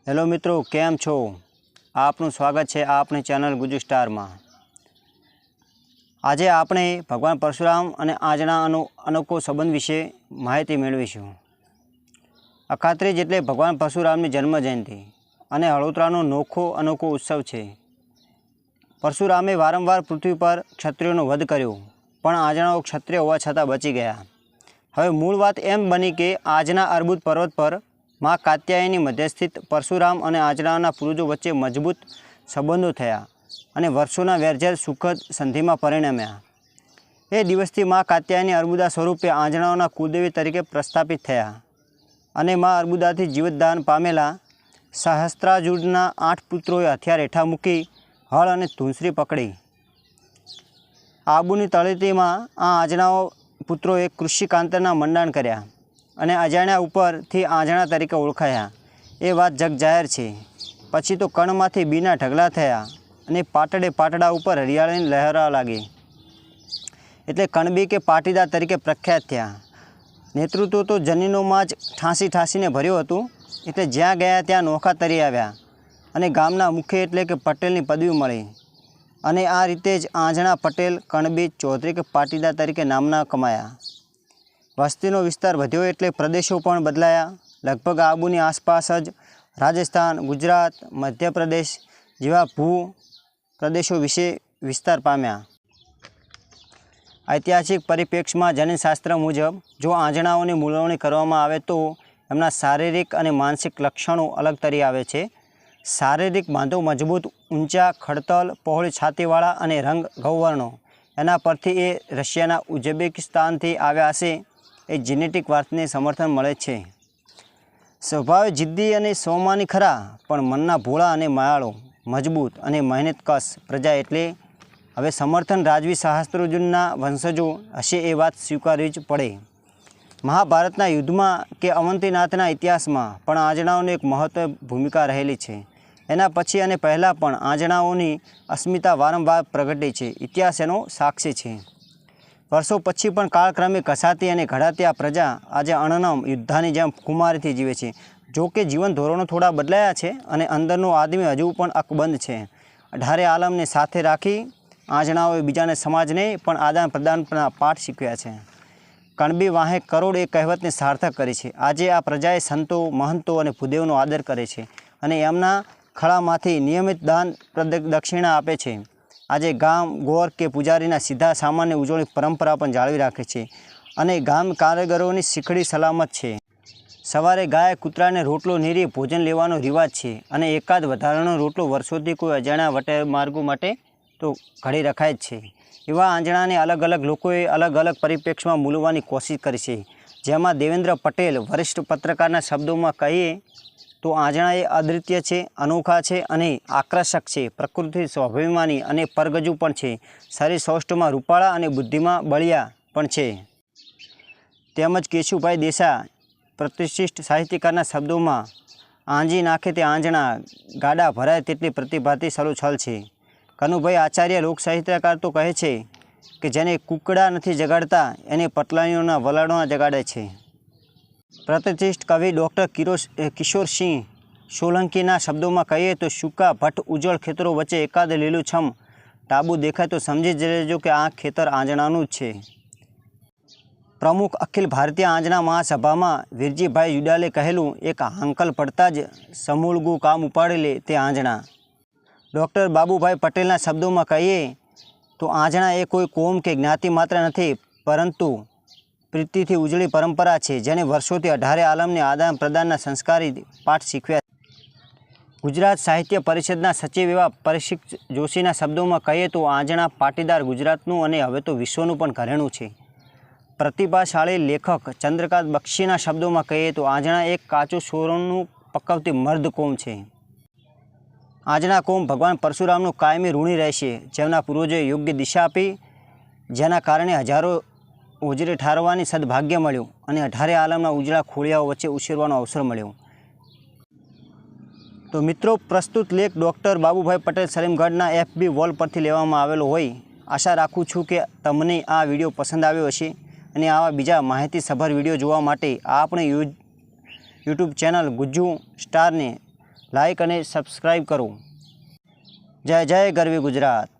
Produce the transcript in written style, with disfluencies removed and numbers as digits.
Hello मित्रों, केम छो? आपनु स्वागत है आपनी चैनल गुजु स्टार में। आज आपणे भगवान परशुराम और आजना अनोखो संबंध विषे माहिती मेळवीशुं। अखात्रीज एटले भगवान परशुरामनी जन्म जयंती अने हळोतरानो नोखो अनोखो उत्सव है। परशुरामे वारंवार पृथ्वी पर क्षत्रियोनो वध कर्यो, पण आजनाओ क्षत्रिय होवा छतां बची गया। हवे मूळ वात एम बनी के आजना अर्बुद पर्वत पर माँ कात्यायनी मध्यस्थित परशुराम और आजनाना पूर्वजों वच्चे मजबूत संबंधों थया अने वर्षोना वेरझेर सुखद संधि में परिणम्या। ए दिवसथी माँ कात्यायनी अर्बुदा स्वरूपे आजनाओना कुलदेवी तरीके प्रस्थापित थया अने माँ अर्बुदाथी जीवतदान पामेला सहस्त्रार्जुनना 8 पुत्रोए हथियार हेठा मूकी हळ अने धूंसरी पकड़ी। आबुनी तळेटी में आ आजनाओ पुत्रोए कृषिकांतना मंडाण कर्या અને અજાણ્યા ઉપરથી આંજણા તરીકે ઓળખાયા। એ વાત જગ જાહેર છે। પછી તો કણમાંથી બીના ઢગલા થયા અને પાટડે પાટડા ઉપર હરિયાળીની લહેરા લાગી એટલે કણબી કે પાટીદાર તરીકે પ્રખ્યાત થયા। નેતૃત્વ તો જનીનોમાં જ ઠાંસી ઠાંસીને ભર્યું હતું એટલે જ્યાં ગયા ત્યાં નોખા તરી આવ્યા અને ગામના મુખ્ય એટલે કે પટેલની પદવી મળી અને આ રીતે જ આંજણા પટેલ, કણબી, ચૌધરી કે પાટીદાર તરીકે નામના કમાયા। वस्तीनो विस्तार वध्यो एटले प्रदेशों पण बदलाया। लगभग आबूनी आसपास ज राजस्थान, गुजरात, मध्य प्रदेश जेवा भू प्रदेशों विषे विस्तार पाम्या। ऐतिहासिक परिप्रेक्ष्य में जननशास्त्र मुजब जो आंजणाओनी मूलवणी करवामां आवे तो एमना शारीरिक अने मानसिक लक्षणों अलग तरी आवे छे। शारीरिक बांधो मजबूत, ऊंचा, खड़तल, पहोળી छातीवाळा अने रंग गौवर्णो एना परथी ए रशियाना उज्बेकिस्तानथी आव्या हशे ए जेनेटिक वातने समर्थन मळे छे। स्वभाव जिद्दी अने स्वाभिमानी खरा, पण मनना भोळा अने मायाळो, मजबूत अने मेहनतकश प्रजा एटले हवे समर्थन राजवी सहस्त्रार्जुनना वंशजो हशे ए वात स्वीकारवी ज पड़े। महाभारतना युद्धमां के अवंतीनाथना इतिहासमां पण आजणाओनी एक महत्व भूमिका रहेली छे। एना पछी अने पहेला पण आजणाओनी अस्मिता वारंवार प्रगटी छे। इतिहास एनो साक्षी छे। वर्षों पछी पण कालक्रमे घसाती अने घड़ाती आ प्रजा आज अणनम युद्धानी जेम कुमारीथी जीवे छे। जो कि जीवन धोरणो थोड़ा बदलाया छे अने अंदरनो आदमी हजू पण अकबंध छे। 18 आलमने साथे राखी आजणाओए बीजाने समाजने पण आदान प्रदानना पाठ शीखव्या छे। कणबी वाहे करोड़ एक कहेवतने सार्थक करी छे। आजे आ प्रजाए संतो, महंतो अने भूदेवनो आदर करे छे अने एमना खळामांथी नियमित दान दक्षिणा आपे छे। आजे गाम गोर के पुजारीना सीधा सामान्य उजवणी परंपरा पण जाळवी राखे छे अने गाम कारीगरोनी सीखड़ी सलामत छे। सवारे गाय कूतराने रोटलो नीरी भोजन लेवानो रिवाज छे अने एकाद वधारानो रोटलो वर्षोथी कोई अजाण्या वटे मार्गो माटे तो घड़ी रखाय ज छे। एवा आंजणाने अलग अलग लोकोए अलग अलग परिप्रेक्ष्यमां मूलवવાની कोशिश करी छे। जेमां देवेन्द्र पटेल वरिष्ठ पत्रकारना शब्दोमां कहीए तो आंजणा ए अद्वितीय छे, अनोखा छे अने आकर्षक छे। प्रकृति स्वाभिमानी अने परगजू पण छे। शरीर सौष्ठवमां रूपाळा अने बुद्धिमां बळिया पण छे। तेमज केशुभाई देसाई प्रतिष्ठित साहित्यकारना शब्दोमां आंजी नाखे ते आंजणा, गाडा भराय तेटली प्रतिभाती सलोछल छे। कनुभाई आचार्य लोक साहित्यकार तो कहे छे कि जेने कूकड़ा नथी जगाड़ता एने पटलाणीओना वलाडोना जगाड़े छे। प्रतिष्ठित कवि डॉक्टर किशोर सिंह सोलंकीना शब्दों में कहीए तो सूका भट्ट उज्जवल खेतरों वच्चे एकाद लीलूछम टाबू देखाय तो समझी ज लेजो कि आ खेतर आंजणानुं ज छे। प्रमुख अखिल भारतीय आंजना महासभा में वीरजीभाई जुडाले कहेलू, एक हांकल पड़ता ज समूलगू काम उपाड़ी ले ते आंजणा। डॉक्टर बाबूभाई पटेलना शब्दों में कहीए तो आंजणा ए कोई कोम के ज्ञाति मात्र नहीं परंतु प्रीतिथी उजળી परंपरा है जेने वर्षोथी 18 आलमने आदान प्रदानना संस्कारी पाठ शीखव्या। गुजरात साहित्य परिषदना सचिव एवा परीक्षित जोशीना शब्दों में कहीए तो आंजणा पाटीदार गुजरातनुं अने हवे तो विश्वनुं पण घरेणुं छे। प्रतिभाशाળી लेखक चंद्रकांत बक्षीना शब्दों में कहीए तो आंजणा एक काचो सोरણનું पकवती मर्द कोम छे। आंजणा कोम भगवान परशुरामनुं कायमी ऋणी रहेशे, जेमना पूर्वजोए योग्य दिशा आपी, जेना कारणे हजारों ओजरे ठारवानी सद्भाग्य मळ्युं अने 18 आलमना उजळा खोळियाओ वच्चे उछेरवानो अवसर मळ्यो। तो मित्रों, प्रस्तुत लेख डॉक्टर बाबूभाई पटेल सलीमगढ़ना FB वॉल परथी लेवामां आवेलो होय। आशा राखुं छुं के तमने आ विडियो पसंद आव्यो हशे अने आवा बीजा माहितीसभर विडियो जोवा माटे आपणे यूट्यूब चेनल गुज्जू स्टार ने લાઇક અને સબસ્ક્રાઈબ કરો. જય જય ગરવી ગુજરાત.